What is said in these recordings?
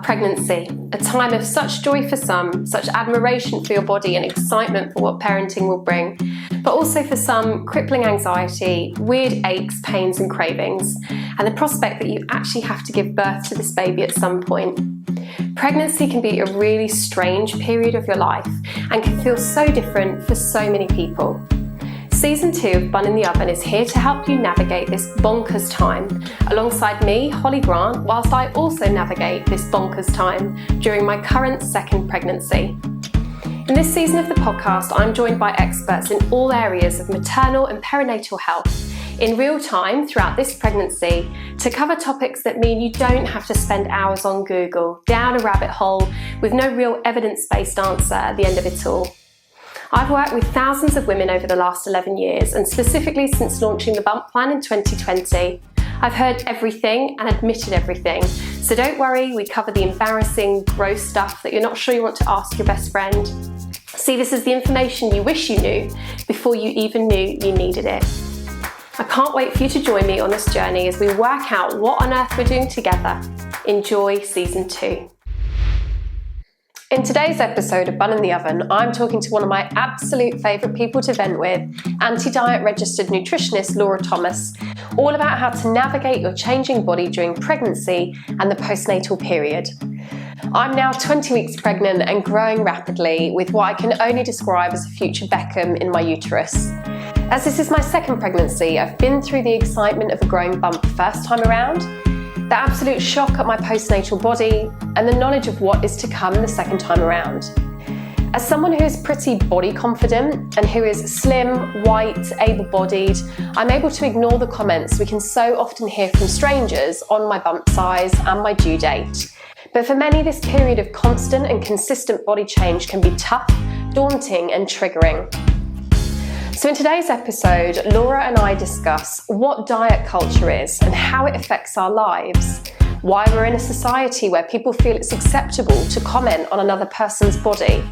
Pregnancy, a time of such joy for some, such admiration for your body and excitement for what parenting will bring, but also for some crippling anxiety, weird aches, pains and cravings, and the prospect that you actually have to give birth to this baby at some point. Pregnancy can be a really strange period of your life and can feel so different for so many people. Season 2 of Bun in the Oven is here to help you navigate this bonkers time, alongside me, Holly Grant, whilst I also navigate this bonkers time during my current second pregnancy. In this season of the podcast, I'm joined by experts in all areas of maternal and perinatal health in real time throughout this pregnancy to cover topics that mean you don't have to spend hours on Google, down a rabbit hole with no real evidence-based answer at the end of it all. I've worked with thousands of women over the last 11 years, and specifically since launching the Bump Plan in 2020. I've heard everything and admitted everything, so don't worry, we cover the embarrassing, gross stuff that you're not sure you want to ask your best friend. See, this is the information you wish you knew before you even knew you needed it. I can't wait for you to join me on this journey as we work out what on earth we're doing together. Enjoy Season 2. In today's episode of Bun in the Oven, I'm talking to one of my absolute favourite people to vent with, anti-diet registered nutritionist Laura Thomas, all about how to navigate your changing body during pregnancy and the postnatal period. I'm now 20 weeks pregnant and growing rapidly with what I can only describe as a future Beckham in my uterus. As this is my second pregnancy, I've been through the excitement of a growing bump the first time around, the absolute shock at my postnatal body, and the knowledge of what is to come the second time around. As someone who is pretty body confident and who is slim, white, able-bodied, I'm able to ignore the comments we can so often hear from strangers on my bump size and my due date. But for many, this period of constant and consistent body change can be tough, daunting and triggering. So in today's episode, Laura and I discuss what diet culture is and how it affects our lives, why we're in a society where people feel it's acceptable to comment on another person's body,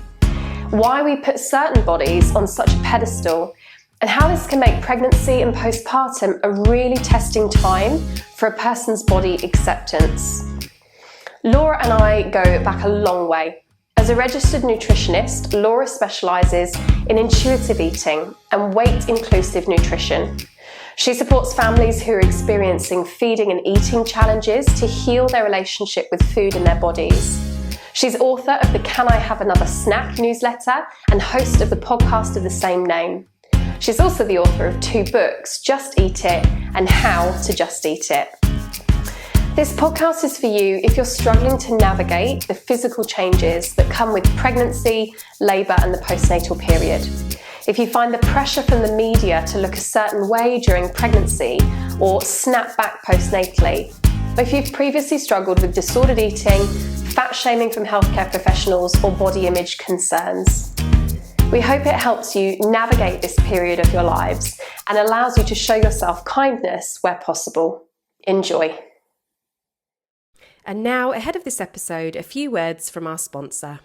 why we put certain bodies on such a pedestal, and how this can make pregnancy and postpartum a really testing time for a person's body acceptance. Laura and I go back a long way. As a registered nutritionist, Laura specialises in intuitive eating and weight-inclusive nutrition. She supports families who are experiencing feeding and eating challenges to heal their relationship with food and their bodies. She's author of the Can I Have Another Snack newsletter and host of the podcast of the same name. She's also the author of 2 books, Just Eat It and How to Just Eat It. This podcast is for you if you're struggling to navigate the physical changes that come with pregnancy, labour and the postnatal period. If you find the pressure from the media to look a certain way during pregnancy or snap back postnatally, or if you've previously struggled with disordered eating, fat shaming from healthcare professionals or body image concerns. We hope it helps you navigate this period of your lives and allows you to show yourself kindness where possible. Enjoy. And now, ahead of this episode, a few words from our sponsor.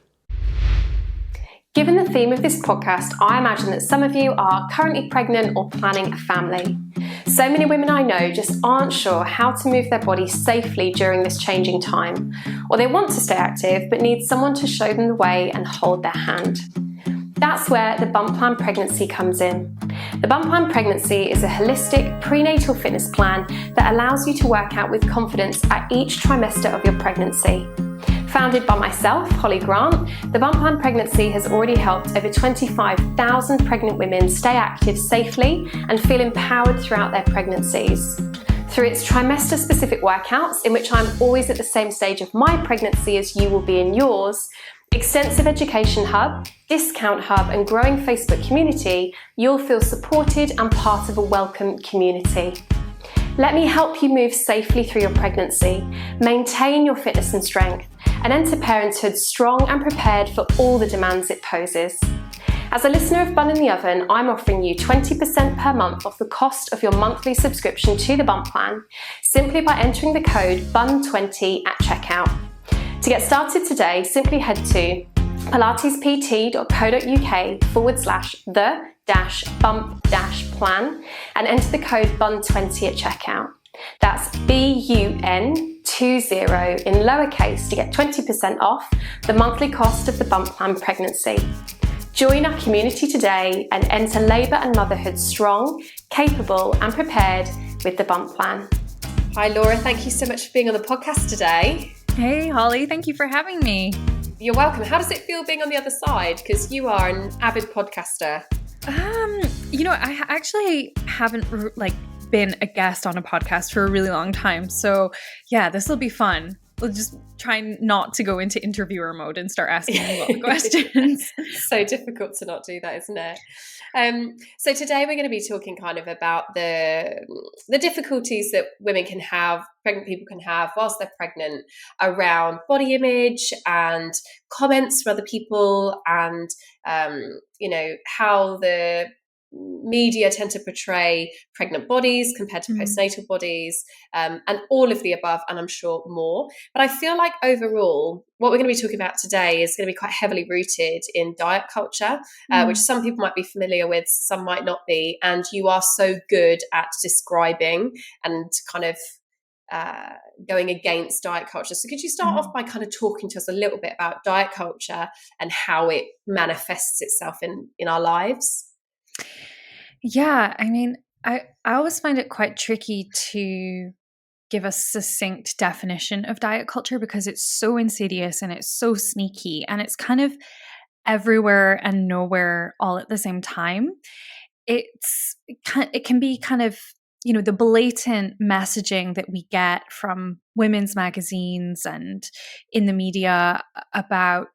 Given the theme of this podcast, I imagine that some of you are currently pregnant or planning a family. So many women I know just aren't sure how to move their bodies safely during this changing time, or they want to stay active but need someone to show them the way and hold their hand. That's where the Bump Plan Pregnancy comes in. The Bump Plan Pregnancy is a holistic prenatal fitness plan that allows you to work out with confidence at each trimester of your pregnancy. Founded by myself, Holly Grant, the Bump Plan Pregnancy has already helped over 25,000 pregnant women stay active safely and feel empowered throughout their pregnancies. Through its trimester-specific workouts, in which I'm always at the same stage of my pregnancy as you will be in yours, extensive education hub, discount hub and growing Facebook community, you'll feel supported and part of a welcome community. Let me help you move safely through your pregnancy, maintain your fitness and strength, and enter parenthood strong and prepared for all the demands it poses. As a listener of Bun in the Oven, I'm offering you 20% per month off the cost of your monthly subscription to the Bump Plan, simply by entering the code BUN20 at checkout. To get started today, simply head to pilatespt.co.uk/the-bump-plan and enter the code BUN20 at checkout. That's BUN20 in lowercase to get 20% off the monthly cost of the bump plan pregnancy. Join our community today and enter labour and motherhood strong, capable and prepared with the bump plan. Hi Laura, thank you so much for being on the podcast today. Hey Holly, thank you for having me. You're welcome. How does it feel being on the other side? Because you are an avid podcaster. I actually haven't been a guest on a podcast for a really long time. So yeah, this will be fun. We'll just try not to go into interviewer mode and start asking you all the questions. So difficult to not do that, isn't it? So today we're going to be talking kind of about the difficulties that women can have, pregnant people can have whilst they're pregnant, around body image and comments from other people, and how the media tend to portray pregnant bodies compared to postnatal bodies, and all of the above, and I'm sure more. But I feel like overall, what we're going to be talking about today is going to be quite heavily rooted in diet culture, which some people might be familiar with, some might not be. And you are so good at describing and kind of going against diet culture. So could you start off by kind of talking to us a little bit about diet culture and how it manifests itself in our lives? Yeah, I mean, I always find it quite tricky to give a succinct definition of diet culture because it's so insidious and it's so sneaky and it's kind of everywhere and nowhere all at the same time. It can be kind of, the blatant messaging that we get from women's magazines and in the media about,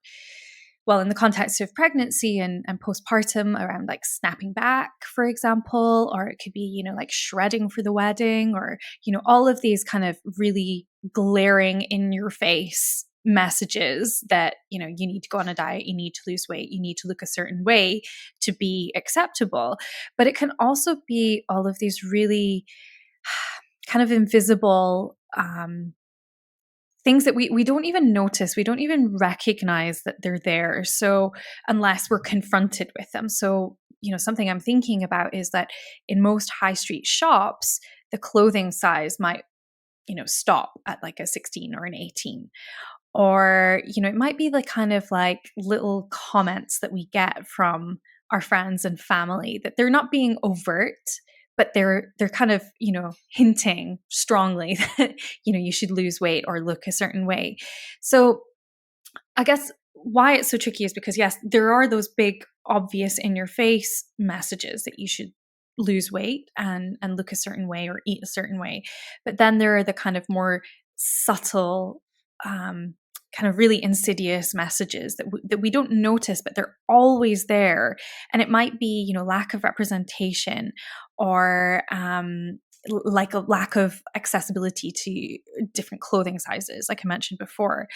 well, in the context of pregnancy and postpartum, around like snapping back, for example, or it could be, like shredding for the wedding, or, all of these kind of really glaring in your face messages that, you need to go on a diet, you need to lose weight, you need to look a certain way to be acceptable. But it can also be all of these really kind of invisible things that we don't even notice, we don't even recognize that they're there. So unless we're confronted with them. So, something I'm thinking about is that in most high street shops, the clothing size might, stop at like a 16 or an 18. Or, it might be like kind of like little comments that we get from our friends and family that they're not being overt, but they're kind of, hinting strongly that, you should lose weight or look a certain way. So I guess why it's so tricky is because, yes, there are those big, obvious in your face messages that you should lose weight and look a certain way or eat a certain way. But then there are the kind of more subtle, kind of really insidious messages that we don't notice, but they're always there. And it might be, lack of representation or like a lack of accessibility to different clothing sizes, like I mentioned before.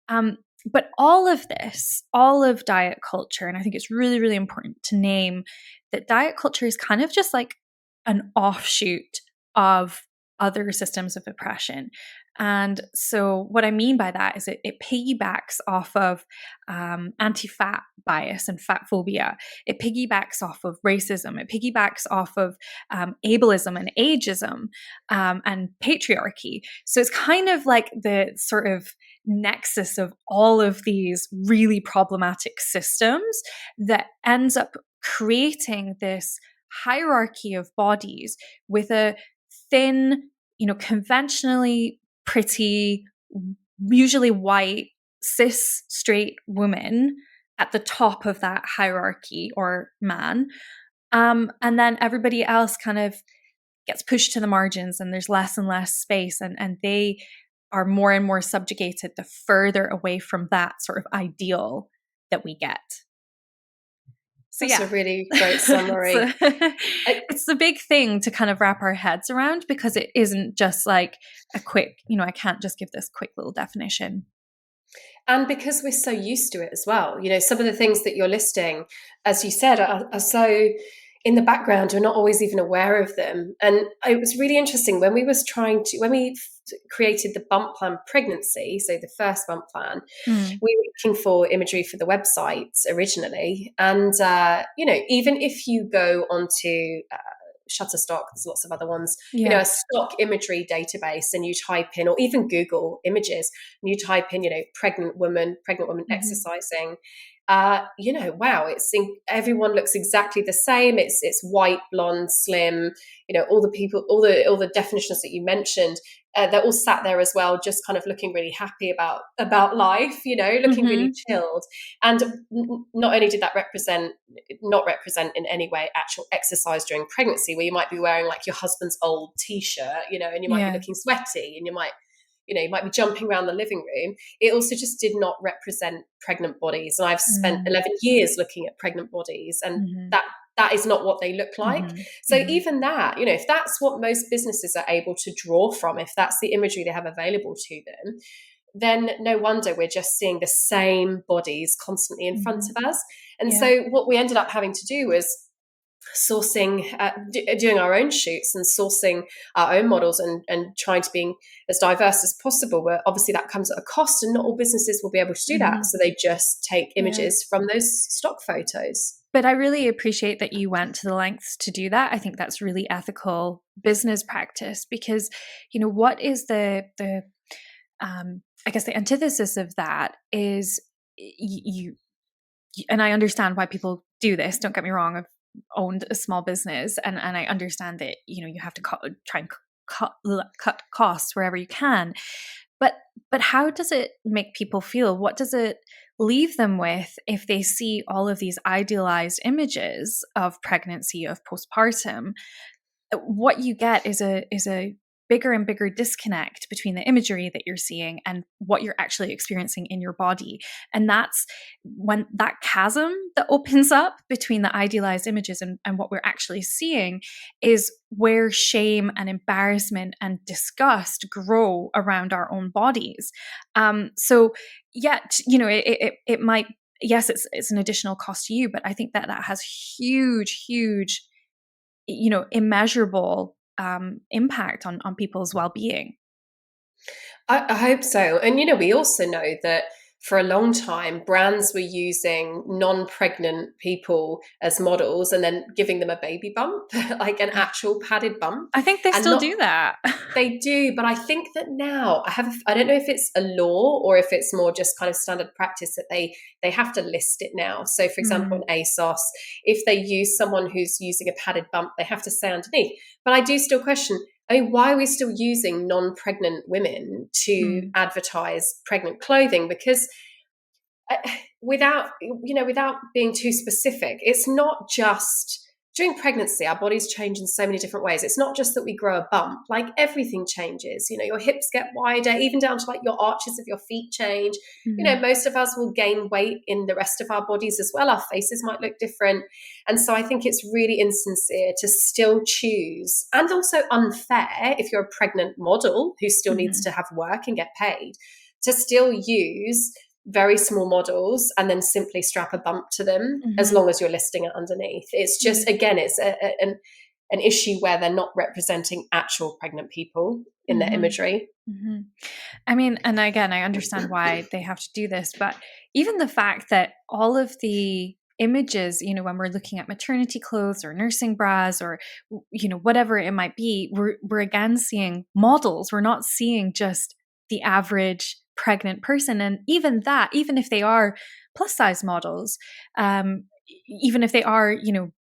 But all of this, all of diet culture, and I think it's really, really important to name that diet culture is kind of just like an offshoot of other systems of oppression. And so what I mean by that is it piggybacks off of anti-fat bias and fat phobia. It piggybacks off of racism. It piggybacks off of ableism and ageism and patriarchy. So it's kind of like the sort of nexus of all of these really problematic systems that ends up creating this hierarchy of bodies with a thin, conventionally pretty, usually white, cis, straight woman at the top of that hierarchy, or man. And then everybody else kind of gets pushed to the margins and there's less and less space, and they are more and more subjugated the further away from that sort of ideal that we get. So that's a really great summary. It's a big thing to kind of wrap our heads around because it isn't just like a quick, I can't just give this quick little definition. And because we're so used to it as well, some of the things that you're listing, as you said, are so in the background, we're not always even aware of them. And it was really interesting when we created the bump plan pregnancy, so the first bump plan, we were looking for imagery for the website originally. And, even if you go onto Shutterstock, there's lots of other ones, Yeah. a stock imagery database, and you type in, or even Google Images, and you type in, pregnant woman exercising. Wow, everyone looks exactly the same. It's white, blonde, slim. All the people, all the definitions that you mentioned, they're all sat there as well, just kind of looking really happy about life. Looking really chilled. And not only did that not represent in any way actual exercise during pregnancy, where you might be wearing like your husband's old t-shirt, and you might be looking sweaty, and you might be jumping around the living room. It also just did not represent pregnant bodies. And I've spent 11 years looking at pregnant bodies, and that is not what they look like. So even that, if that's what most businesses are able to draw from, if that's the imagery they have available to them, then no wonder we're just seeing the same bodies constantly in front of us. And so what we ended up having to do was sourcing, doing our own shoots and sourcing our own models and trying to be as diverse as possible. But obviously that comes at a cost, and not all businesses will be able to do that. So they just take images from those stock photos. But I really appreciate that you went to the lengths to do that. I think that's really ethical business practice, because, what is the I guess the antithesis of that is you, and I understand why people do this. Don't get me wrong. I've owned a small business, and I understand that, you have to try and cut costs wherever you can. But how does it make people feel? What does it leave them with if they see all of these idealized images of pregnancy, of postpartum? What you get is a bigger and bigger disconnect between the imagery that you're seeing and what you're actually experiencing in your body. And that's when that chasm that opens up between the idealized images and what we're actually seeing is where shame and embarrassment and disgust grow around our own bodies. So yet, it might, yes, it's an additional cost to you, but I think that has huge, immeasurable impact on people's well-being. I hope so. And, we also know that for a long time, brands were using non-pregnant people as models and then giving them a baby bump, like an actual padded bump. I think they still do that. They do, but I think that now I don't know if it's a law or if it's more just kind of standard practice that they have to list it now. So for example, in ASOS, if they use someone who's using a padded bump, they have to say underneath. But I do still question, why are we still using non-pregnant women to advertise pregnant clothing? Because without being too specific, it's not just during pregnancy, our bodies change in so many different ways. It's not just that we grow a bump, like everything changes. Your hips get wider, even down to like your arches of your feet change. Most of us will gain weight in the rest of our bodies as well. Our faces might look different. And so I think it's really insincere to still choose, and also unfair if you're a pregnant model who still needs to have work and get paid, to still use very small models and then simply strap a bump to them as long as you're listing it underneath. It's just, again, it's an issue where they're not representing actual pregnant people in their imagery. I mean, and again, I understand why they have to do this, but even the fact that all of the images, when we're looking at maternity clothes or nursing bras or, whatever it might be, we're again seeing models. We're not seeing just the average pregnant person. And even if they are plus size models, even if they are,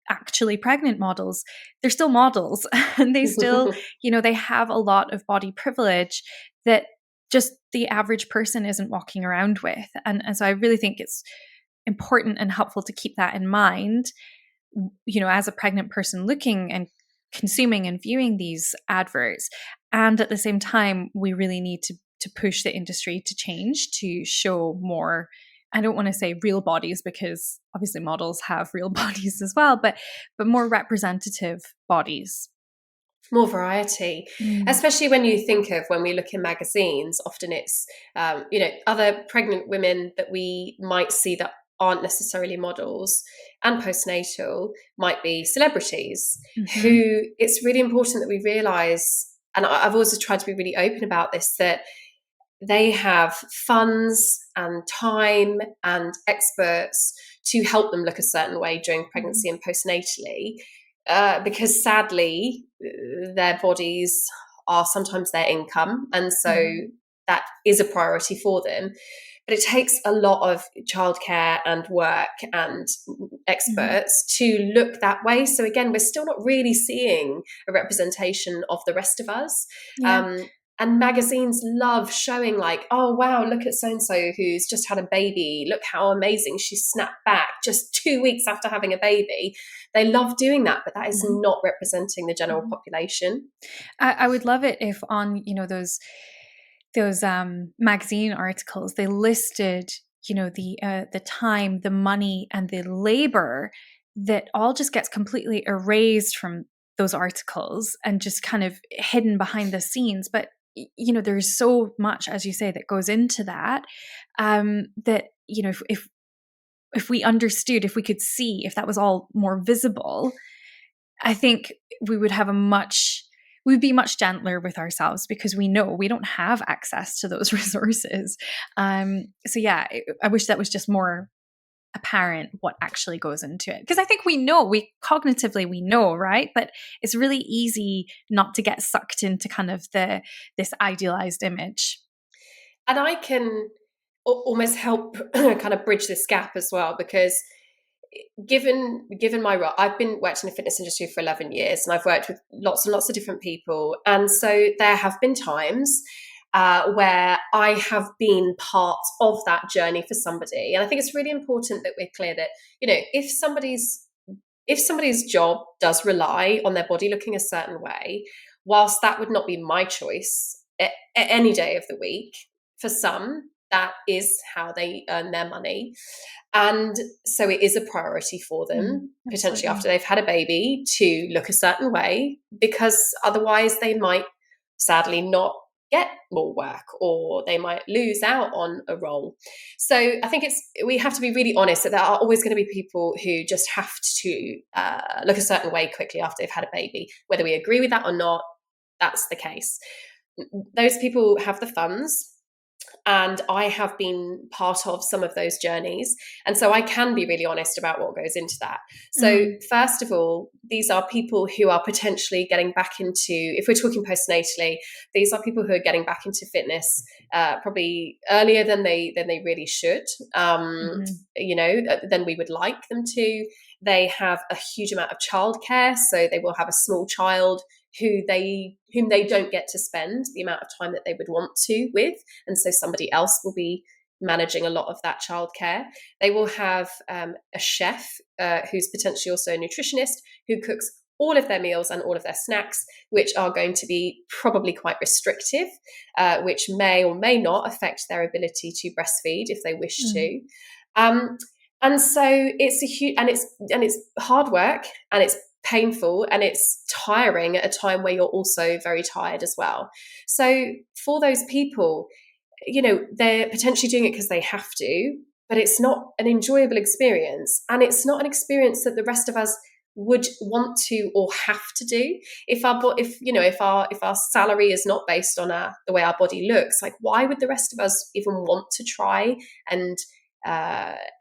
actually pregnant models, they're still models and they still, they have a lot of body privilege that just the average person isn't walking around with. And so I really think it's important and helpful to keep that in mind, as a pregnant person looking and consuming and viewing these adverts. And at the same time, we really need to push the industry to change, to show more, I don't want to say real bodies, because obviously models have real bodies as well, but more representative bodies. More variety, especially when you think of, when we look in magazines, often it's, other pregnant women that we might see that aren't necessarily models and postnatal might be celebrities who, it's really important that we realize, and I've always tried to be really open about this, that they have funds and time and experts to help them look a certain way during pregnancy and postnatally. because sadly, their bodies are sometimes their income. And so that is a priority for them. But it takes a lot of childcare and work and experts to look that way. So again, we're still not really seeing a representation of the rest of us. Yeah. And magazines love showing like, oh, wow, look at so-and-so who's just had a baby. Look how amazing she snapped back just 2 weeks after having a baby. They love doing that, but that is not representing the general population. I would love it if on, those magazine articles, they listed, the time, the money, and the labor that all just gets completely erased from those articles and just kind of hidden behind the scenes. But there's so much, as you say, that goes into that. That if we understood, if we could see, if that was all more visible, I think we would have we'd be much gentler with ourselves, because we know we don't have access to those resources. So yeah, I wish that was just more apparent what actually goes into it. Because I think we cognitively know, right? But it's really easy not to get sucked into kind of this idealized image. And I can almost help kind of bridge this gap as well, because given my role, I've been worked in the fitness industry for 11 years, and I've worked with lots and lots of different people. And so there have been times where I have been part of that journey for somebody. And I think it's really important that we're clear that, if somebody's job does rely on their body looking a certain way, whilst that would not be my choice at any day of the week, for some, that is how they earn their money. And so it is a priority for them, potentially after they've had a baby, to look a certain way, because otherwise they might sadly not get more work, or they might lose out on a role. So I think we have to be really honest that there are always going to be people who just have to look a certain way quickly after they've had a baby. Whether we agree with that or not, that's the case. Those people have the funds. And I have been part of some of those journeys. And so I can be really honest about what goes into that. So first of all, these are people who are potentially getting back into, if we're talking postnatally, these are people who are getting back into fitness probably earlier than they really should, than we would like them to. They have a huge amount of childcare, so they will have a small child whom they don't get to spend the amount of time that they would want to with, and so somebody else will be managing a lot of that childcare. They will have a chef who's potentially also a nutritionist, who cooks all of their meals and all of their snacks, which are going to be probably quite restrictive, which may or may not affect their ability to breastfeed if they wish to. And so it's a huge, and it's hard work, and it's painful, and it's tiring at a time where you're also very tired as well. So for those people, they're potentially doing it because they have to, but it's not an enjoyable experience, and it's not an experience that the rest of us would want to or have to do. If our salary is not based on the way our body looks, like, why would the rest of us even want to try and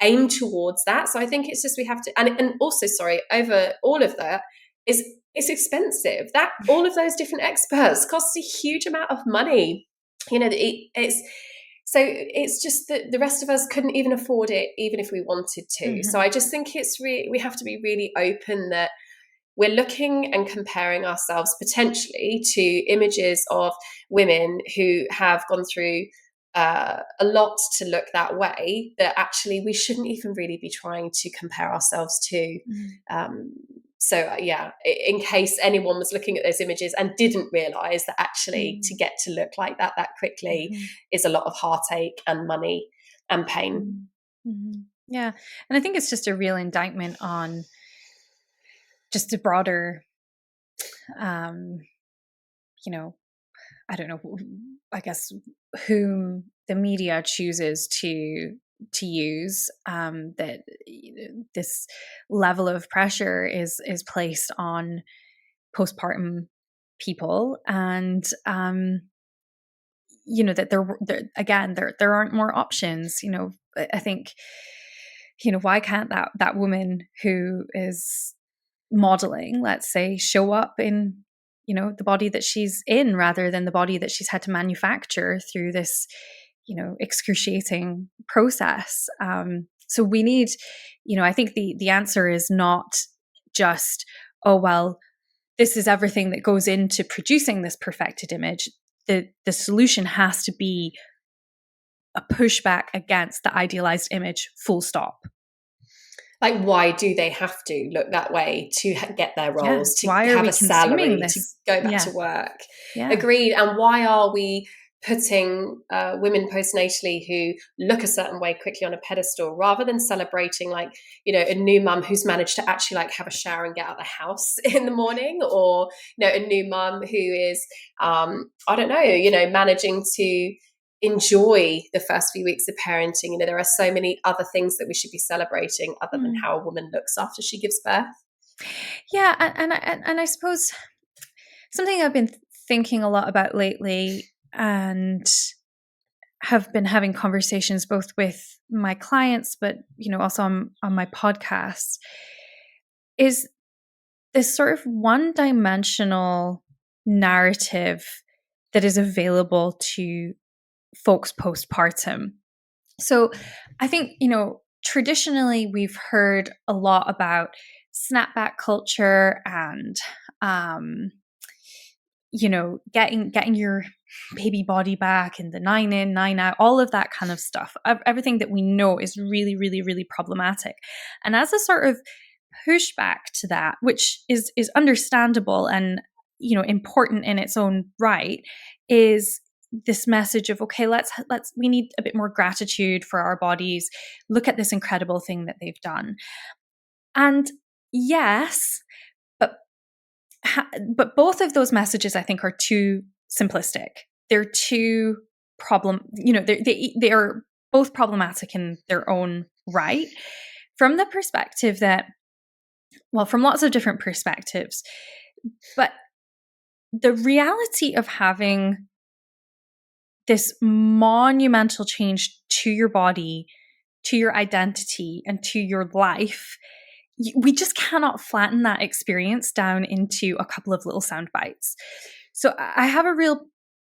aim towards that? So I think it's just, we have to, and also, sorry, over all of that is, it's expensive. That all of those different experts costs a huge amount of money. It's just that the rest of us couldn't even afford it, even if we wanted to. So I just think we have to be really open that we're looking and comparing ourselves potentially to images of women who have gone through a lot to look that way, that actually we shouldn't even really be trying to compare ourselves to. So in case anyone was looking at those images and didn't realize that actually to get to look like that quickly is a lot of heartache and money and pain. Yeah. And I think it's just a real indictment on just a broader, I don't know, I guess, whom the media chooses to use, that this level of pressure is placed on postpartum people, and that there aren't more options. I think, why can't that woman who is modeling, let's say, show up in, the body that she's in rather than the body that she's had to manufacture through this, excruciating process. So we need, I think the answer is not just, oh, well, this is everything that goes into producing this perfected image. The solution has to be a pushback against the idealized image, full stop. Like, why do they have to look that way to get their roles, to why are have we a salary, this? to go back to work? Yeah. Agreed. And why are we putting women postnatally who look a certain way quickly on a pedestal rather than celebrating, like, a new mum who's managed to actually like have a shower and get out of the house in the morning, or a new mum who is I don't know, managing to enjoy the first few weeks of parenting. There are so many other things that we should be celebrating other than how a woman looks after she gives birth. Yeah, and I suppose something I've been thinking a lot about lately, and have been having conversations both with my clients, but also on my podcasts, is this sort of one-dimensional narrative that is available to folks postpartum. So I think, traditionally we've heard a lot about snapback culture and, getting your baby body back and the 9 in, 9 out, all of that kind of stuff. Everything that we know is really, really, really problematic. And as a sort of pushback to that, which is understandable and, important in its own right, is this message of, okay, we need a bit more gratitude for our bodies. Look at this incredible thing that they've done. And yes, but both of those messages, I think, are too simplistic. They're too they are both problematic in their own right, from the perspective that, well, from lots of different perspectives. But the reality of having this monumental change to your body, to your identity, and to your life, we just cannot flatten that experience down into a couple of little sound bites. So I have a real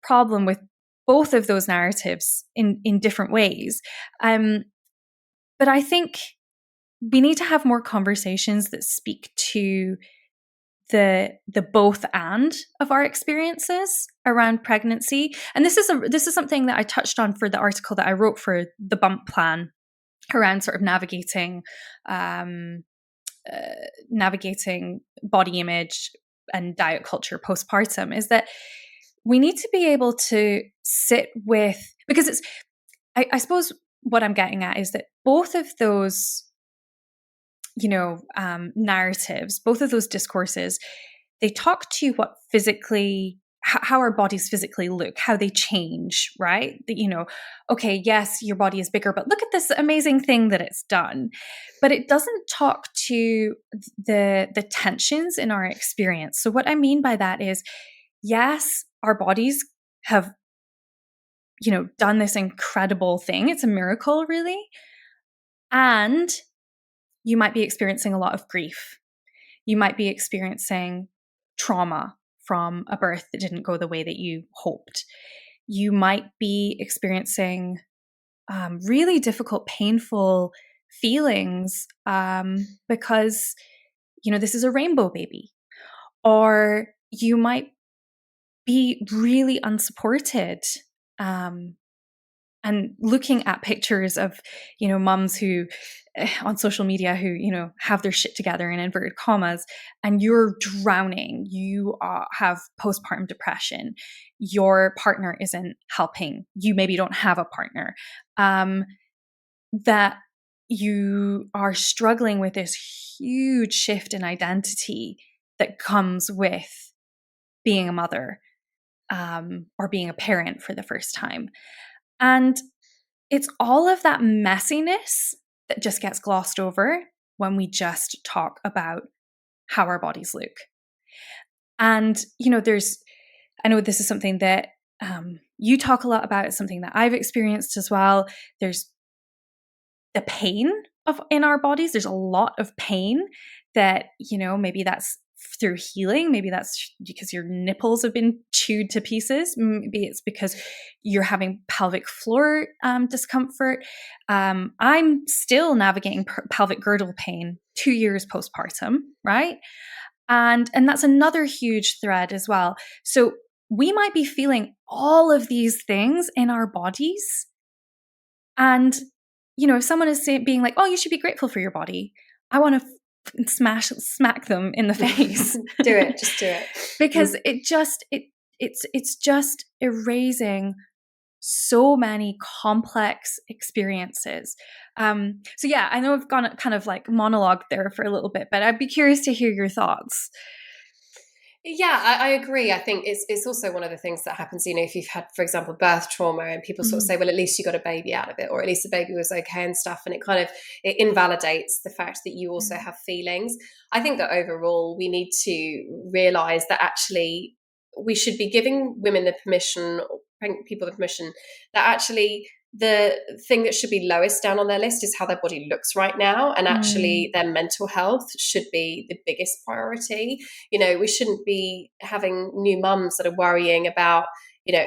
problem with both of those narratives in different ways. But I think we need to have more conversations that speak to the both and of our experiences around pregnancy. And this is something that I touched on for the article that I wrote for the Bump Plan around sort of navigating body image and diet culture postpartum, is that we need to be able to sit with, because I suppose what I'm getting at is that both of those narratives, both of those discourses, they talk to what physically, how our bodies physically look, how they change, right? That, okay, yes, your body is bigger, but look at this amazing thing that it's done. But it doesn't talk to the tensions in our experience. So what I mean by that is, yes, our bodies have, done this incredible thing. It's a miracle, really. And you might be experiencing a lot of grief. You might be experiencing trauma from a birth that didn't go the way that you hoped. You might be experiencing really difficult, painful feelings because, this is a rainbow baby. Or you might be really unsupported. And looking at pictures of, mums who on social media who, have their shit together in inverted commas, and you're drowning, you have postpartum depression, your partner isn't helping, you maybe don't have a partner, that you are struggling with this huge shift in identity that comes with being a mother or being a parent for the first time. And it's all of that messiness that just gets glossed over when we just talk about how our bodies look. And, I know this is something that you talk a lot about. It's something that I've experienced as well. There's the pain in our bodies. There's a lot of pain that, maybe that's through healing. Maybe that's because your nipples have been chewed to pieces. Maybe it's because you're having pelvic floor discomfort. I'm still navigating pelvic girdle pain 2 years postpartum, right? And that's another huge thread as well. So we might be feeling all of these things in our bodies. And, if someone is being like, oh, you should be grateful for your body, I want to smack them in the face. Just do it. Because it's just erasing so many complex experiences. So yeah, I know I've gone kind of like monologue there for a little bit, but I'd be curious to hear your thoughts. Yeah, I agree. I think it's also one of the things that happens, if you've had, for example, birth trauma, and people sort of say, well, at least you got a baby out of it, or at least the baby was okay and stuff. And it invalidates the fact that you also have feelings. I think that overall we need to realize that actually we should be giving women the permission, or pregnant people the permission, that actually the thing that should be lowest down on their list is how their body looks right now. And actually their mental health should be the biggest priority. We shouldn't be having new mums that are worrying about,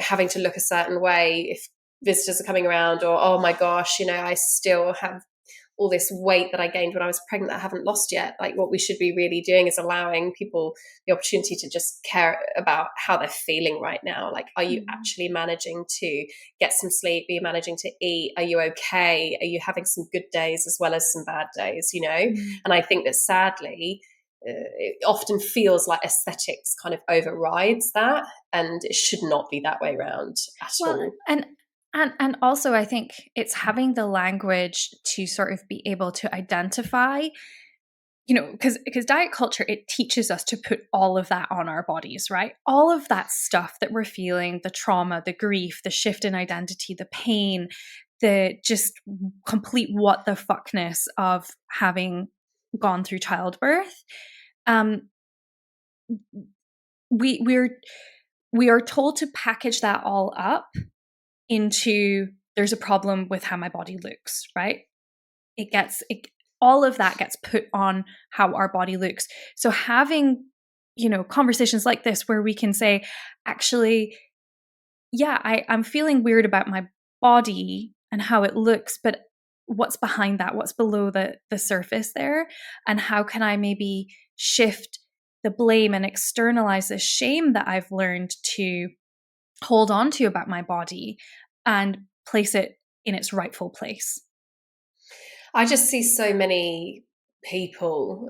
having to look a certain way if visitors are coming around, or, oh my gosh, I still have all this weight that I gained when I was pregnant that I haven't lost yet. Like, what we should be really doing is allowing people the opportunity to just care about how they're feeling right now. Like, are you actually managing to get some sleep? Are you managing to eat? Are you okay? Are you having some good days as well as some bad days, And I think that sadly, it often feels like aesthetics kind of overrides that, and it should not be that way around at all. And also, I think it's having the language to sort of be able to identify, because diet culture, it teaches us to put all of that on our bodies, right? All of that stuff that we're feeling, the trauma, the grief, the shift in identity, the pain, the just complete what the fuckness of having gone through childbirth. We are told to package that all up into, there's a problem with how my body looks, right? All of that gets put on how our body looks. So having, conversations like this where we can say, actually, yeah, I'm feeling weird about my body and how it looks, but what's behind that? What's below the surface there? And how can I maybe shift the blame and externalize the shame that I've learned to hold on to about my body and place it in its rightful place? I just see so many people,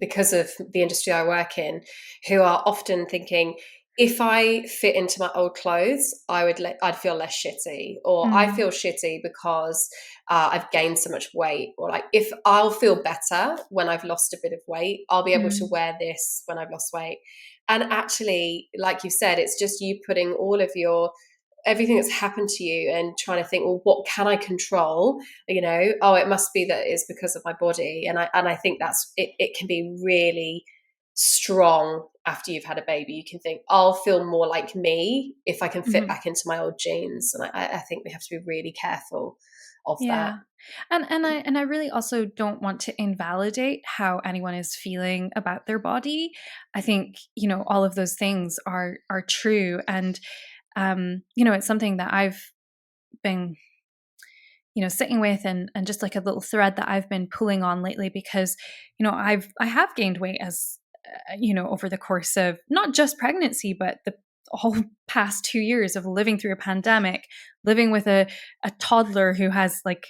because of the industry I work in, who are often thinking, if I fit into my old clothes, I'd feel less shitty, or I feel shitty because I've gained so much weight, or like, if I'll feel better when I've lost a bit of weight, I'll be able to wear this when I've lost weight. And actually, like you said, it's just you putting all of everything that's happened to you and trying to think, well, what can I control? Oh, it must be that it's because of my body. And I think that's it can be really strong after you've had a baby. You can think, I'll feel more like me if I can fit back into my old jeans. And I think we have to be really careful of that. And I really also don't want to invalidate how anyone is feeling about their body. I think, all of those things are true. And it's something that I've been, sitting with and just like a little thread that I've been pulling on lately, because, I have gained weight as, over the course of not just pregnancy, but the whole past 2 years of living through a pandemic, living with a toddler who has like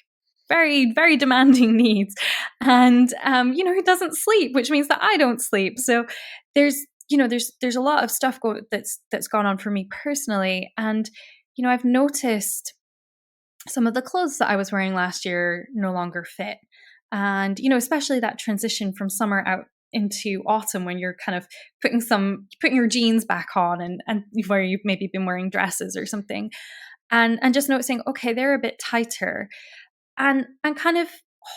very, very demanding needs, and, who doesn't sleep, which means that I don't sleep. So there's a lot of stuff that's gone on for me personally. And, I've noticed some of the clothes that I was wearing last year no longer fit. And, especially that transition from summer out into autumn, when you're kind of putting your jeans back on and where you've maybe been wearing dresses or something, and just noticing, okay, they're a bit tighter, and kind of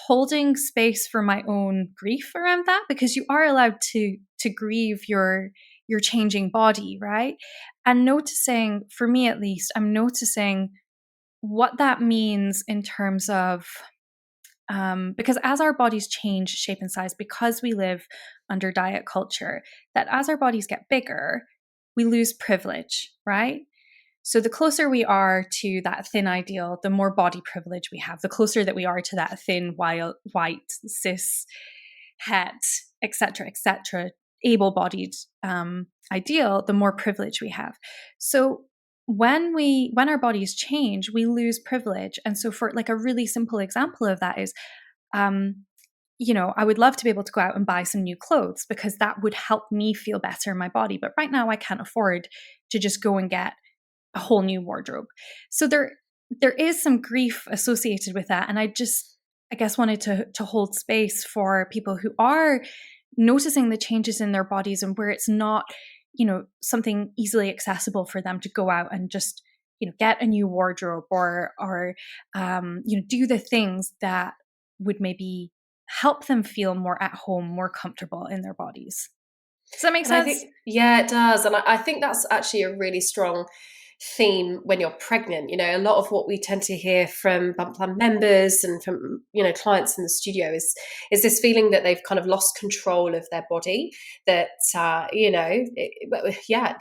holding space for my own grief around that, because you are allowed to grieve your changing body, right? And noticing, for me at least, I'm noticing what that means in terms of Because as our bodies change shape and size, because we live under diet culture, that as our bodies get bigger, we lose privilege, right? So the closer we are to that thin ideal, the more body privilege we have. The closer that we are to that thin, white, cis, het, etc., able-bodied ideal, the more privilege we have. So when our bodies change, we lose privilege. And so for like a really simple example of that is, I would love to be able to go out and buy some new clothes because that would help me feel better in my body. But right now I can't afford to just go and get a whole new wardrobe. So there is some grief associated with that. And I guess wanted to hold space for people who are noticing the changes in their bodies and where it's not, something easily accessible for them to go out and just, get a new wardrobe or do the things that would maybe help them feel more at home, more comfortable in their bodies. Does that make sense? Yeah, it does. And I think that's actually a really strong theme when you're pregnant. A lot of what we tend to hear from Bump Plan members and from clients in the studio is this feeling that they've kind of lost control of their body, that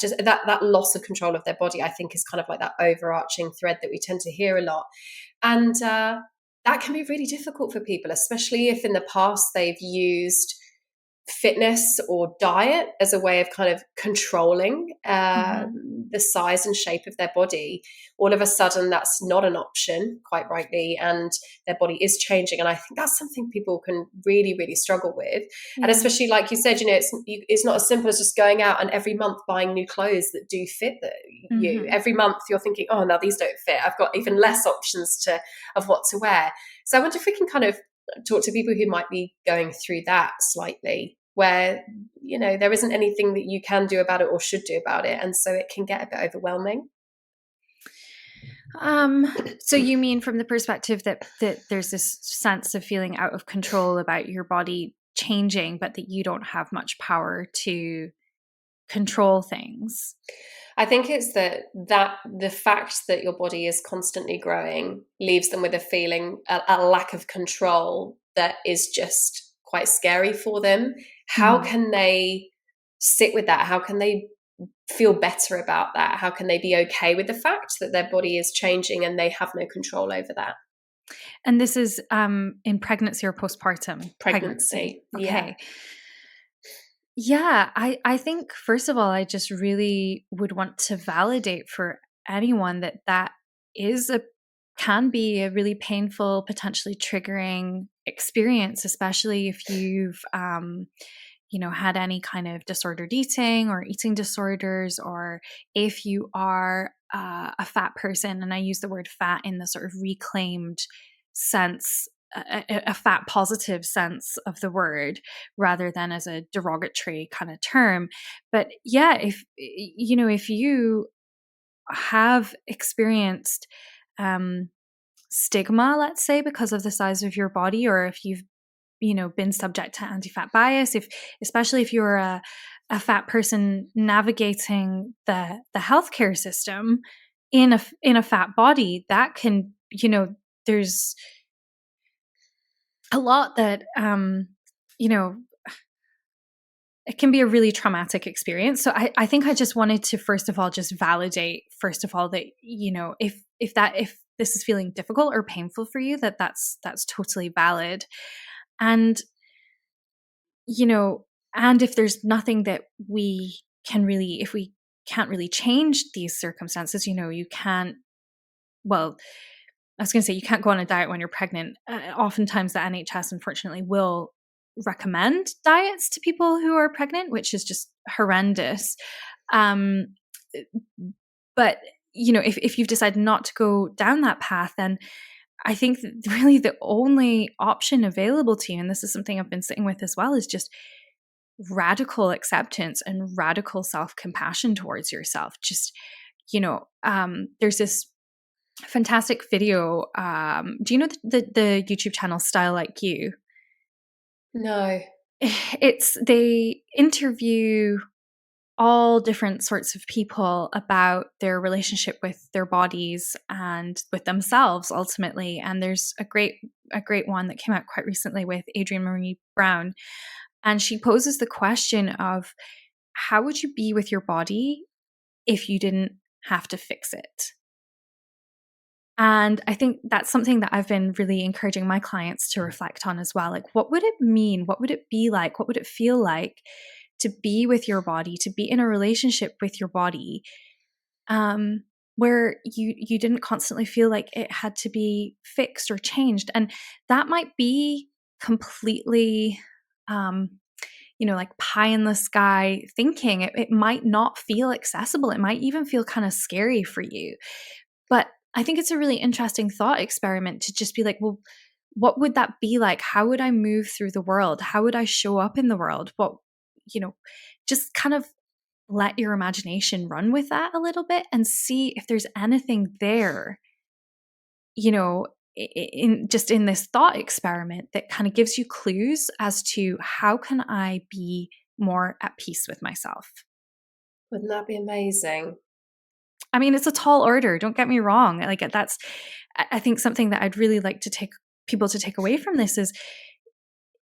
just that loss of control of their body, I think, is kind of like that overarching thread that we tend to hear a lot. And that can be really difficult for people, especially if in the past they've used fitness or diet as a way of kind of controlling the size and shape of their body. All of a sudden that's not an option, quite rightly, and their body is changing. And I think that's something people can really, really struggle with. Yeah. And especially, like you said, it's not as simple as just going out and every month buying new clothes that do fit you. Every month you're thinking, oh, now these don't fit. I've got even less options of what to wear. So I wonder if we can kind of talk to people who might be going through that slightly, where there isn't anything that you can do about it or should do about it, and so it can get a bit overwhelming. So you mean from the perspective that there's this sense of feeling out of control about your body changing, but that you don't have much power to control things? I think it's that the fact that your body is constantly growing leaves them with a feeling, a lack of control that is just quite scary for them. How can they sit with that? How can they feel better about that? How can they be okay with the fact that their body is changing and they have no control over that? And this is in pregnancy or postpartum? Pregnancy. Okay. Yeah, I think, first of all, I just really would want to validate for anyone that can be a really painful, potentially triggering experience, especially if you've had any kind of disordered eating or eating disorders, or if you are a fat person. And I use the word fat in the sort of reclaimed sense, a fat positive sense of the word, rather than as a derogatory kind of term. But yeah, if you have experienced stigma, let's say, because of the size of your body, or if you've been subject to anti-fat bias, especially if you're a fat person navigating the healthcare system in a fat body, that can, there's a lot that it can be a really traumatic experience. So I think I just wanted to first of all just validate that if this is feeling difficult or painful for you, that's totally valid. And and if there's nothing that we can't really change these circumstances, you can't, well, I was going to say, you can't go on a diet when you're pregnant. Oftentimes the NHS, unfortunately, will recommend diets to people who are pregnant, which is just horrendous. But, if you've decided not to go down that path, then I think that really the only option available to you, and this is something I've been sitting with as well, is just radical acceptance and radical self-compassion towards yourself. Just, there's this fantastic video. Do you know the YouTube channel Style Like You? No. They interview all different sorts of people about their relationship with their bodies and with themselves ultimately. And there's a great a great one that came out quite recently with Adrienne Marie Brown. And she poses the question of, how would you be with your body if you didn't have to fix it? And I think that's something that I've been really encouraging my clients to reflect on as well. Like, what would it mean? What would it be like? What would it feel like to be with your body, to be in a relationship with your body, where you didn't constantly feel like it had to be fixed or changed? And that might be completely, like pie in the sky thinking. It might not feel accessible. It might even feel kind of scary for you. But I think it's a really interesting thought experiment to just be like, well, what would that be like? How would I move through the world? How would I show up in the world? Just kind of let your imagination run with that a little bit and see if there's anything there, in this thought experiment that kind of gives you clues as to how can I be more at peace with myself. Wouldn't that be amazing? I mean, it's a tall order. Don't get me wrong. Like, I think something that I'd really like to take people to take away from this is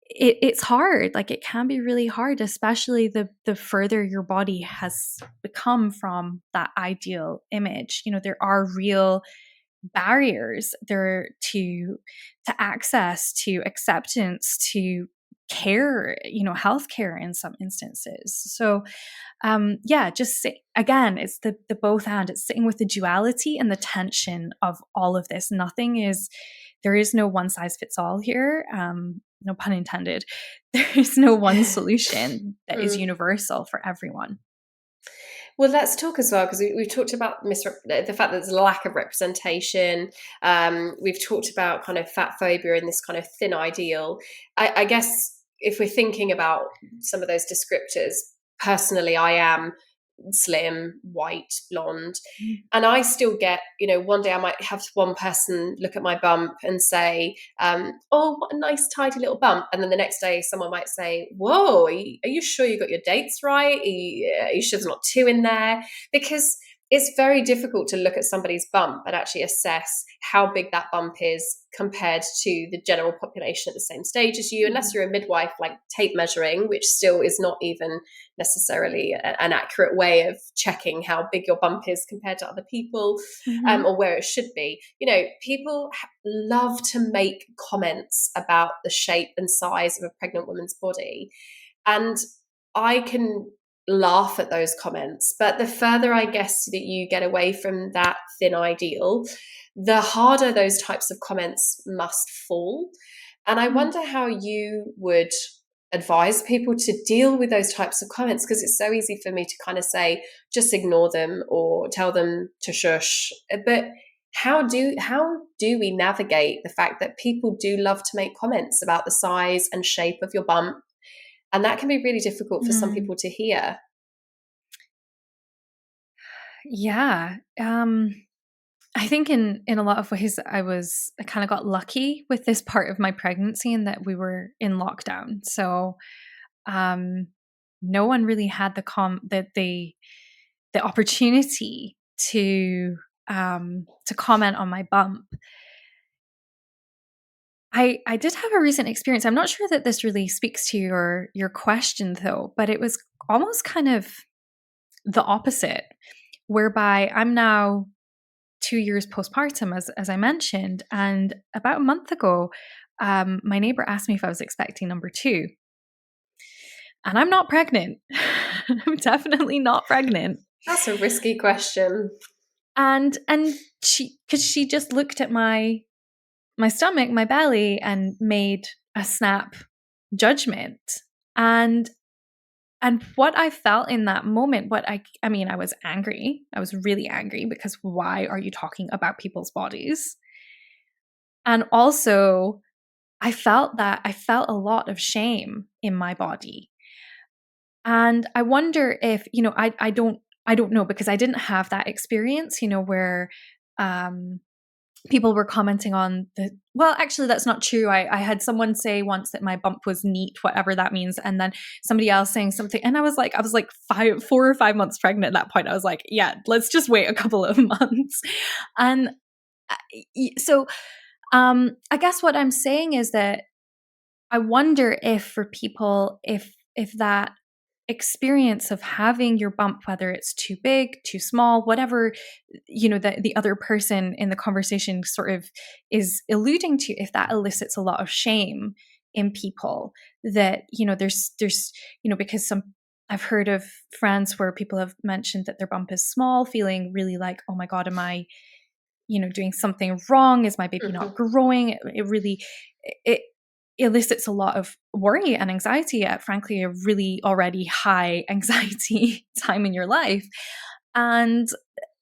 it's hard. Like, it can be really hard, especially the further your body has become from that ideal image. There are real barriers there to access, to acceptance, to care, healthcare in some instances. So again, it's the both and. It's sitting with the duality and the tension of all of this. There is no one size fits all here. No pun intended. There is no one solution that is universal for everyone. Well, let's talk as well, because we've talked about the fact that there's a lack of representation. We've talked about kind of fat phobia and this kind of thin ideal. I guess if we're thinking about some of those descriptors, personally, I am slim, white, blonde, and I still get, one day I might have one person look at my bump and say, oh, what a nice tidy little bump, and then the next day someone might say, whoa, are you sure you got your dates right? Are you sure there's not two in there? Because it's very difficult to look at somebody's bump and actually assess how big that bump is compared to the general population at the same stage as you, unless you're a midwife, like tape measuring, which still is not even necessarily an accurate way of checking how big your bump is compared to other people, or where it should be. People love to make comments about the shape and size of a pregnant woman's body. And I can laugh at those comments, but the further, I guess, that you get away from that thin ideal, the harder those types of comments must fall. And I wonder how you would advise people to deal with those types of comments, because it's so easy for me to kind of say, just ignore them or tell them to shush. But how do we navigate the fact that people do love to make comments about the size and shape of your bump? And that can be really difficult for some people to hear. Yeah. I think in a lot of ways I kind of got lucky with this part of my pregnancy in that we were in lockdown. So no one really had the opportunity to comment on my bump. I did have a recent experience. I'm not sure that this really speaks to your question though, but it was almost kind of the opposite, whereby I'm now 2 years postpartum, as I mentioned. And about a month ago, my neighbor asked me if I was expecting number 2. And I'm not pregnant. I'm definitely not pregnant. That's a risky question. And she just looked at my stomach, my belly, and made a snap judgment. And what I felt in that moment, I was angry. I was really angry, because why are you talking about people's bodies? And also I felt a lot of shame in my body. And I wonder if, I don't know, because I didn't have that experience, where people were commenting on actually, that's not true. I had someone say once that my bump was neat, whatever that means. And then somebody else saying something. And I was like 4 or 5 months pregnant at that point. I was like, yeah, let's just wait a couple of months. And so I guess what I'm saying is that I wonder if for people, if that experience of having your bump, whether it's too big, too small, whatever, the other person in the conversation sort of is alluding to, if that elicits a lot of shame in people, that, there's, because I've heard of friends where people have mentioned that their bump is small, feeling really like, oh my God, am I, doing something wrong? Is my baby not growing? It really, it elicits a lot of worry and anxiety at, frankly, a really already high anxiety time in your life. And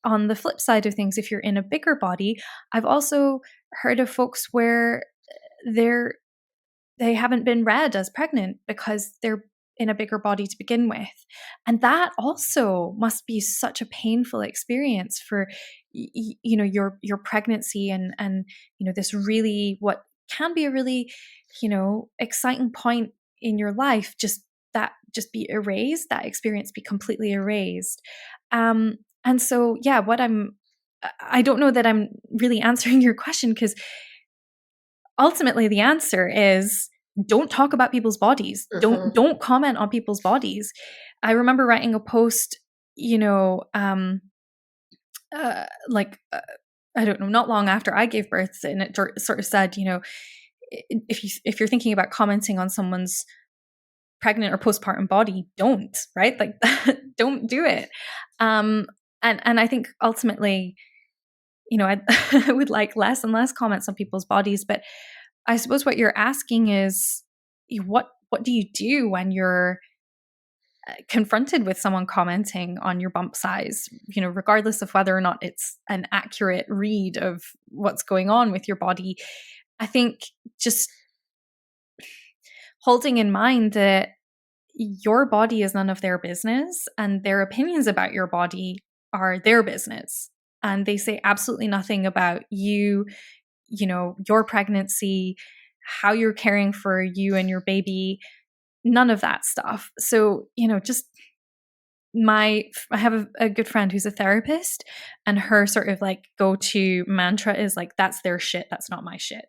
on the flip side of things, if you're in a bigger body, I've also heard of folks where they haven't been read as pregnant because they're in a bigger body to begin with. And that also must be such a painful experience for your pregnancy and this really, what can be a really exciting point in your life, just be erased, that experience be completely erased. And so I don't know that I'm really answering your question, because ultimately the answer is, don't talk about people's bodies. Don't comment on people's bodies. I remember writing a post, I don't know, not long after I gave birth, and it sort of said, if you're thinking about commenting on someone's pregnant or postpartum body, don't, right? Like, don't do it. And I think ultimately, I would like less and less comments on people's bodies. But I suppose what you're asking is, what do you do when you're confronted with someone commenting on your bump size, regardless of whether or not it's an accurate read of what's going on with your body? I think just holding in mind that your body is none of their business, and their opinions about your body are their business. And they say absolutely nothing about you, your pregnancy, how you're caring for you and your baby, none of that stuff. So, just I have a good friend who's a therapist, and her sort of like go-to mantra is like, that's their shit, that's not my shit.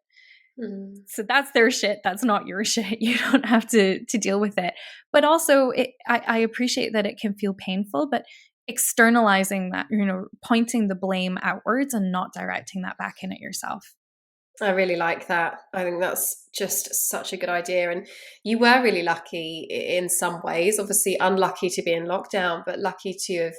So that's their shit, that's not your shit. You don't have to deal with it. But also, I appreciate that it can feel painful, but externalizing that, pointing the blame outwards and not directing that back in at yourself. I really like that. I think that's just such a good idea. And you were really lucky in some ways, obviously unlucky to be in lockdown, but lucky to have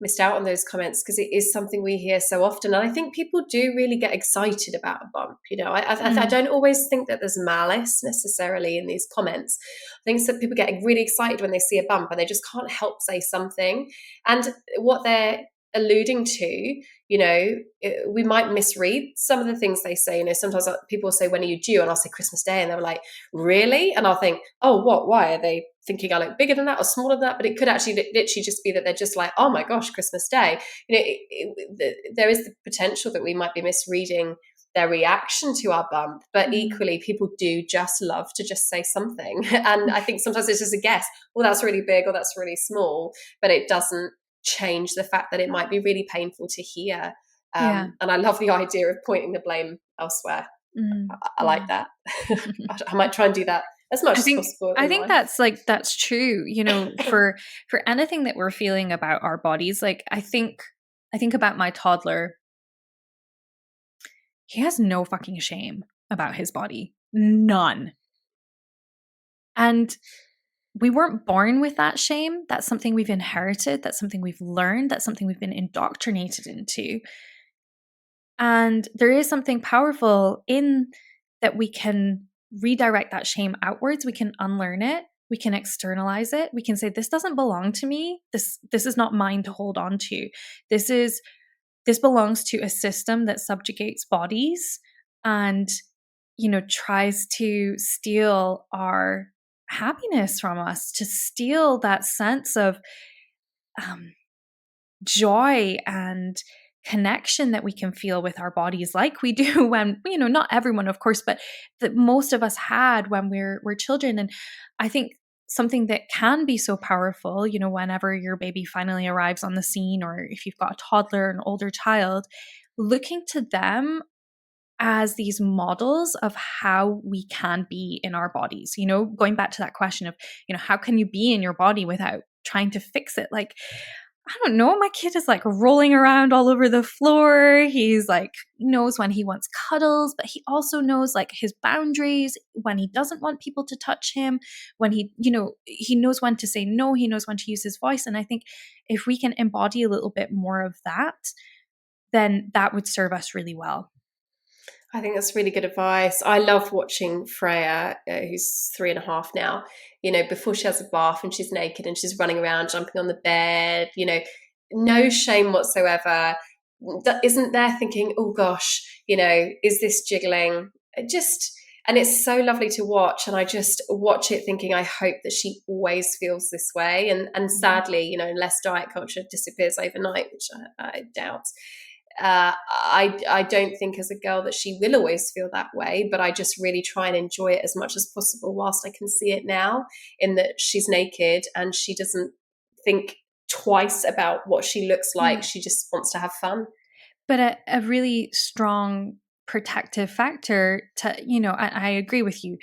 missed out on those comments, because it is something we hear so often. And I think people do really get excited about a bump. I don't always think that there's malice necessarily in these comments. I think that people get really excited when they see a bump and they just can't help say something. And what they're alluding to, we might misread some of the things they say. Sometimes people say, when are you due? And I'll say Christmas Day, and they're like, really? And I'll think, oh, what? Why are they thinking I look bigger than that or smaller than that? But it could actually literally just be that they're just like, oh my gosh, Christmas Day. There is the potential that we might be misreading their reaction to our bump, but equally people do just love to just say something. And I think sometimes it's just a guess, well, that's really big or that's really small, but it doesn't change the fact that it might be really painful to hear. And I love the idea of pointing the blame elsewhere. I like that. I might try and do that as much as possible. I think that's true. For anything that we're feeling about our bodies, like I think about my toddler. He has no fucking shame about his body. None. And we weren't born with that shame. That's something we've inherited. That's something we've learned. That's something we've been indoctrinated into. And there is something powerful in that. We can redirect that shame outwards. We can unlearn it. We can externalize it. We can say, this doesn't belong to me. This is not mine to hold on to. This belongs to a system that subjugates bodies and, tries to steal our happiness from us, to steal that sense of joy and connection that we can feel with our bodies, like we do when, not everyone, of course, but that most of us had when we're children. And I think something that can be so powerful, whenever your baby finally arrives on the scene, or if you've got a toddler, an older child, looking to them as these models of how we can be in our bodies. Going back to that question of, how can you be in your body without trying to fix it? Like, I don't know, my kid is like rolling around all over the floor. He's like, knows when he wants cuddles, but he also knows like his boundaries, when he doesn't want people to touch him, when he knows when to say no, he knows when to use his voice. And I think if we can embody a little bit more of that, then that would serve us really well. I think that's really good advice. I love watching Freya, who's 3.5 now, before she has a bath and she's naked and she's running around, jumping on the bed, no shame whatsoever. That isn't there thinking, oh gosh, is this jiggling? And it's so lovely to watch. And I just watch it thinking, I hope that she always feels this way. And sadly, unless diet culture disappears overnight, which I doubt, I don't think as a girl that she will always feel that way, but I just really try and enjoy it as much as possible whilst I can see it now, in that she's naked and she doesn't think twice about what she looks like. She just wants to have fun. But a really strong protective factor to, I agree with you.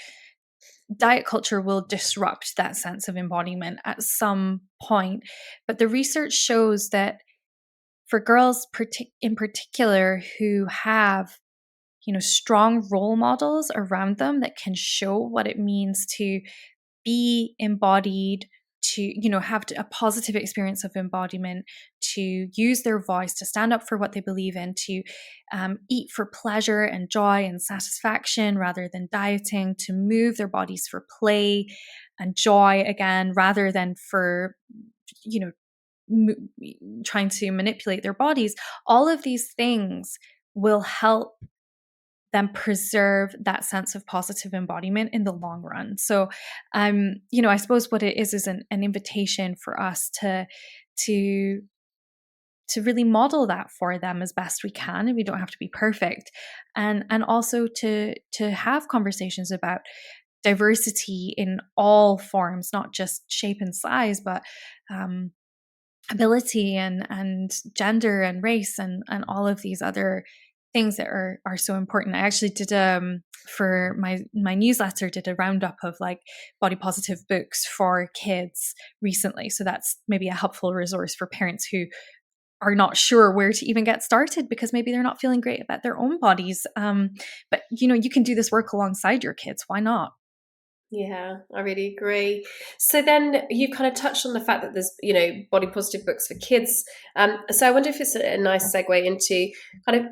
Diet culture will disrupt that sense of embodiment at some point. But the research shows that for girls in particular who have, strong role models around them that can show what it means to be embodied, to, have a positive experience of embodiment, to use their voice, to stand up for what they believe in, to eat for pleasure and joy and satisfaction rather than dieting, to move their bodies for play and joy again, rather than for, trying to manipulate their bodies. All of these things will help them preserve that sense of positive embodiment in the long run. So, I suppose what it is an invitation for us to really model that for them as best we can, and we don't have to be perfect, and also to have conversations about diversity in all forms, not just shape and size, but ability and gender and race and all of these other things that are so important. I actually did for my newsletter, did a roundup of like body positive books for kids recently. So that's maybe a helpful resource for parents who are not sure where to even get started because maybe they're not feeling great about their own bodies. But you can do this work alongside your kids. Why not? Yeah, I really agree. So then you kind of touched on the fact that there's, body positive books for kids. So I wonder if it's a nice segue into kind of,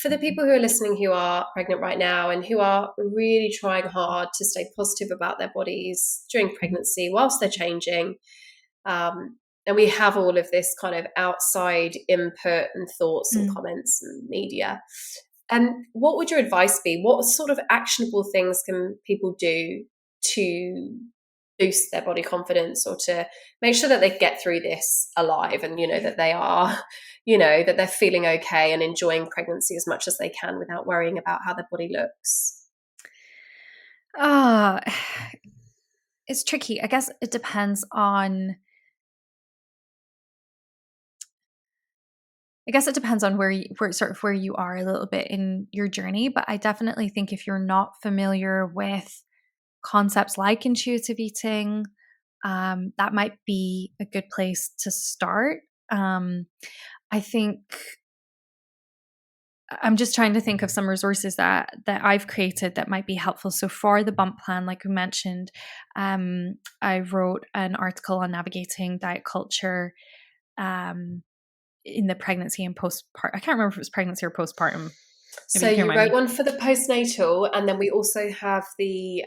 for the people who are listening who are pregnant right now and who are really trying hard to stay positive about their bodies during pregnancy whilst they're changing. And we have all of this kind of outside input and thoughts and comments and media. And what would your advice be? What sort of actionable things can people do to boost their body confidence or to make sure that they get through this alive and, that they are, that they're feeling okay and enjoying pregnancy as much as they can without worrying about how their body looks? It's tricky. I guess it depends on where you are a little bit in your journey. But I definitely think if you're not familiar with concepts like intuitive eating, that might be a good place to start. I think I'm just trying to think of some resources that I've created that might be helpful. So for the bump plan, like we mentioned, I wrote an article on navigating diet culture in the pregnancy and postpartum. I can't remember if it was pregnancy or postpartum. So you wrote one for the postnatal, and then we also have the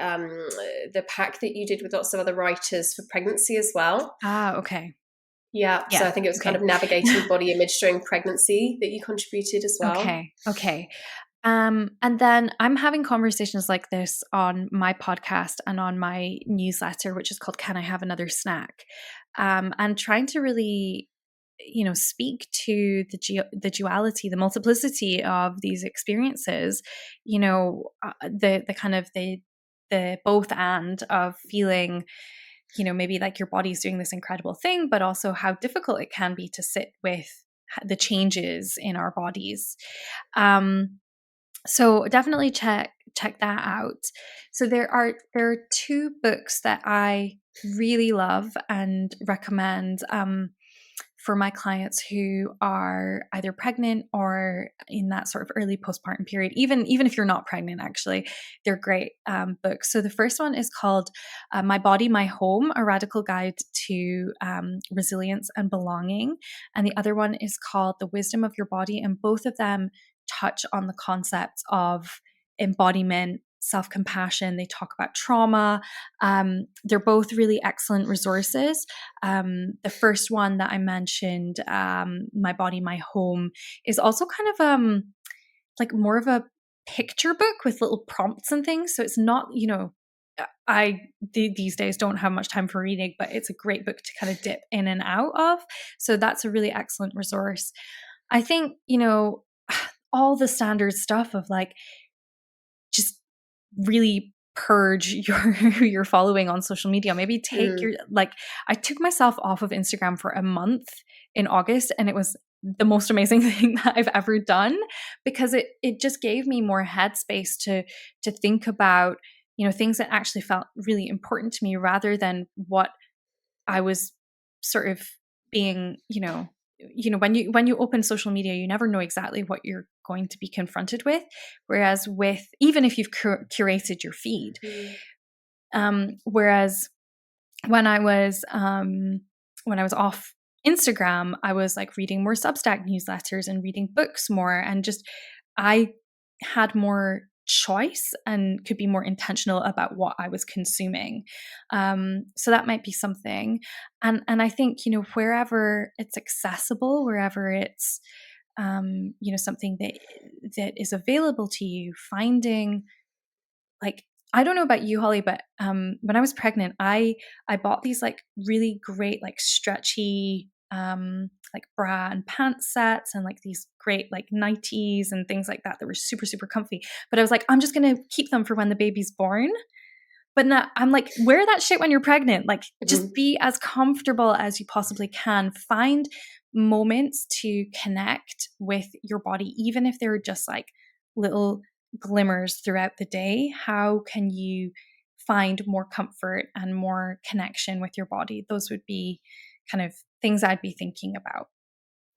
pack that you did with lots of other writers for pregnancy as well. Okay. Yeah. So I think it was kind of navigating body image during pregnancy that you contributed as well. Okay. And then I'm having conversations like this on my podcast and on my newsletter, which is called Can I Have Another Snack? And trying to really, speak to the duality, the multiplicity of these experiences, the kind of the both and of feeling, maybe like your body's doing this incredible thing, but also how difficult it can be to sit with the changes in our bodies. So definitely check that out. So there are two books that I really love and recommend for my clients who are either pregnant or in that sort of early postpartum period. Even if you're not pregnant, actually, they're great books. So the first one is called "My Body, My Home: A Radical Guide to Resilience and Belonging," and the other one is called "The Wisdom of Your Body," and both of them touch on the concepts of embodiment, self compassion. They talk about trauma. They're both really excellent resources. The first one that I mentioned, My Body, My Home, is also kind of like more of a picture book with little prompts and things. So it's not, these days don't have much time for reading, but it's a great book to kind of dip in and out of. So that's a really excellent resource. I think, all the standard stuff of like just really purge your following on social media. Maybe take your, like, I took myself off of Instagram for a month in August, and it was the most amazing thing that I've ever done, because it just gave me more headspace to think about, things that actually felt really important to me, rather than what I was sort of being, when you open social media, you never know exactly what you're going to be confronted with. Whereas with, even if you've curated your feed, whereas when I was off Instagram, I was like reading more Substack newsletters and reading books more, and just I had more choice and could be more intentional about what I was consuming. So that might be something. And I think, wherever it's accessible, wherever it's something that is available to you, finding, like, I don't know about you, Holly, but when I was pregnant, I bought these like really great, like stretchy, like bra and pants sets, and like these great like nighties and things like that were super, super comfy. But I was like, I'm just going to keep them for when the baby's born. But now I'm like, wear that shit when you're pregnant. Like, just be as comfortable as you possibly can. Find moments to connect with your body, even if they're just like little glimmers throughout the day. How can you find more comfort and more connection with your body? Those would be kind of things I'd be thinking about.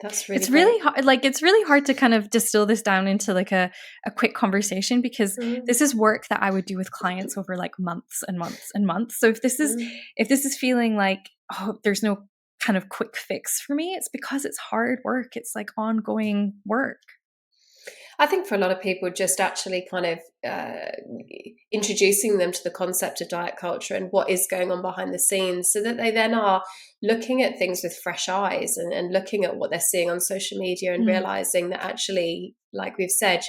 That's really It's great. really hard. Like, it's really hard to kind of distill this down into like a quick conversation, because this is work that I would do with clients over like months and months and months. So if this is feeling like, oh, there's no kind of quick fix for me, it's because it's hard work. It's like ongoing work. I think for a lot of people, just actually kind of introducing them to the concept of diet culture and what is going on behind the scenes, so that they then are looking at things with fresh eyes, and looking at what they're seeing on social media, and realizing that actually, like we've said,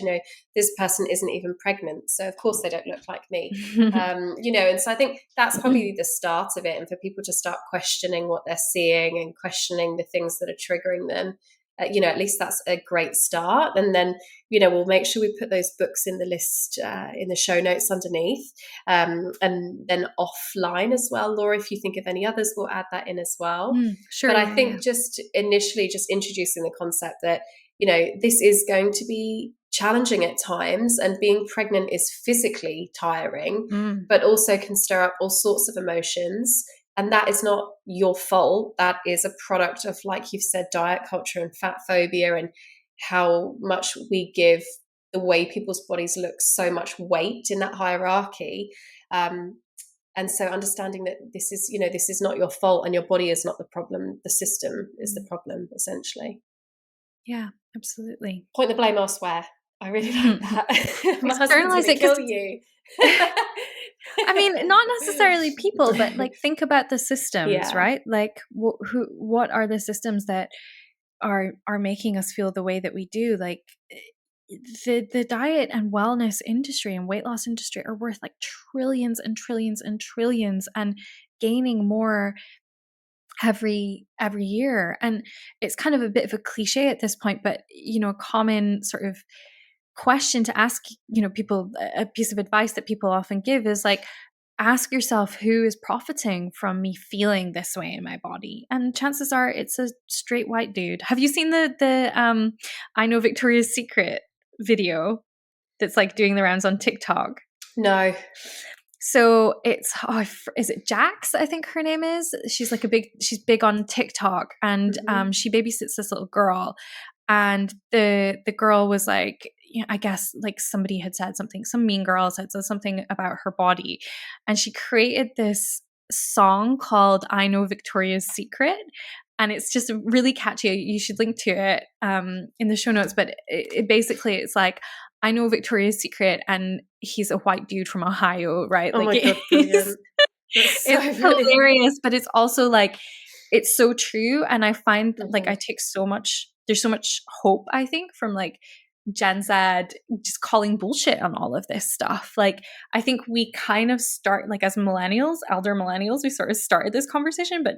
this person isn't even pregnant. So of course they don't look like me, and so I think that's probably the start of it. And for people to start questioning what they're seeing and questioning the things that are triggering them, at least that's a great start. And then, we'll make sure we put those books in the list, in the show notes underneath. And then offline as well, Laura, if you think of any others, we'll add that in as well. Sure. But I think just initially just introducing the concept that, this is going to be challenging at times, and being pregnant is physically tiring, but also can stir up all sorts of emotions. And that is not your fault. That is a product of, like you've said, diet culture and fat phobia, and how much we give the way people's bodies look so much weight in that hierarchy. And so understanding that this is not your fault, and your body is not the problem. The system is the problem, essentially. Yeah, absolutely. Point the blame elsewhere. I really like that. My husband's going to kill you. I mean, not necessarily people, but like, think about the systems, right? Like, what are the systems that are making us feel the way that we do? Like, the diet and wellness industry and weight loss industry are worth like trillions and trillions and trillions, and gaining more every year. And it's kind of a bit of a cliche at this point, but a common sort of question to ask, people, a piece of advice that people often give is like, ask yourself, who is profiting from me feeling this way in my body? And chances are it's a straight white dude. Have you seen the I Know Victoria's Secret video? that's like doing the rounds on TikTok? No. So it's, is it Jax? I think her name is. She's big on TikTok, and she babysits this little girl. And the girl was like, I guess like somebody had said something, some mean girl said something about her body. And she created this song called I Know Victoria's Secret. And it's just really catchy. You should link to it in the show notes. But it basically, it's like, I know Victoria's Secret, and he's a white dude from Ohio, right? Oh like, my God, brilliant. It's hilarious, but it's also like, it's so true. And I find that like I take there's so much hope, I think, from like Gen Z just calling bullshit on all of this stuff. Like, I think we kind of start, like as millennials, elder millennials, we sort of started this conversation, but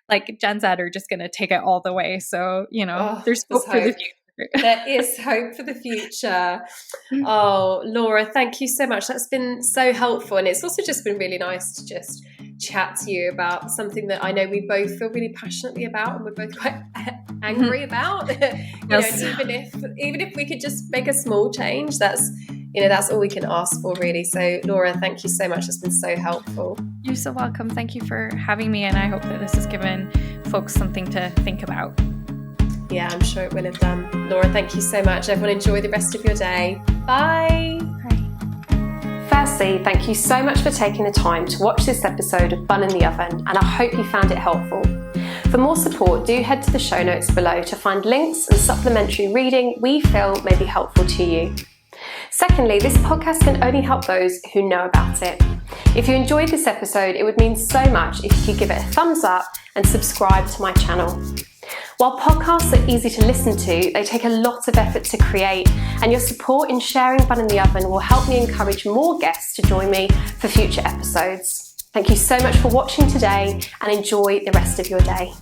like Gen Z are just going to take it all the way. So, there's hope for the future. There is hope for the future. Oh, Laura, thank you so much. That's been so helpful. And it's also just been really nice to just chat to you about something that I know we both feel really passionately about, and we're both quite angry about. Yes. Even if we could just make a small change, that's all we can ask for, really. So Laura, thank you so much. It's been so helpful. You're so welcome. Thank you for having me, and I hope that this has given folks something to think about. Yeah, I'm sure it will have done. Laura, thank you so much. Everyone, enjoy the rest of your day. Bye. Bye. Firstly, thank you so much for taking the time to watch this episode of Bun in the Oven, and I hope you found it helpful. For more support, do head to the show notes below to find links and supplementary reading we feel may be helpful to you. Secondly, this podcast can only help those who know about it. If you enjoyed this episode, it would mean so much if you could give it a thumbs up and subscribe to my channel. While podcasts are easy to listen to, they take a lot of effort to create, and your support in sharing Bun in the Oven will help me encourage more guests to join me for future episodes. Thank you so much for watching today, and enjoy the rest of your day.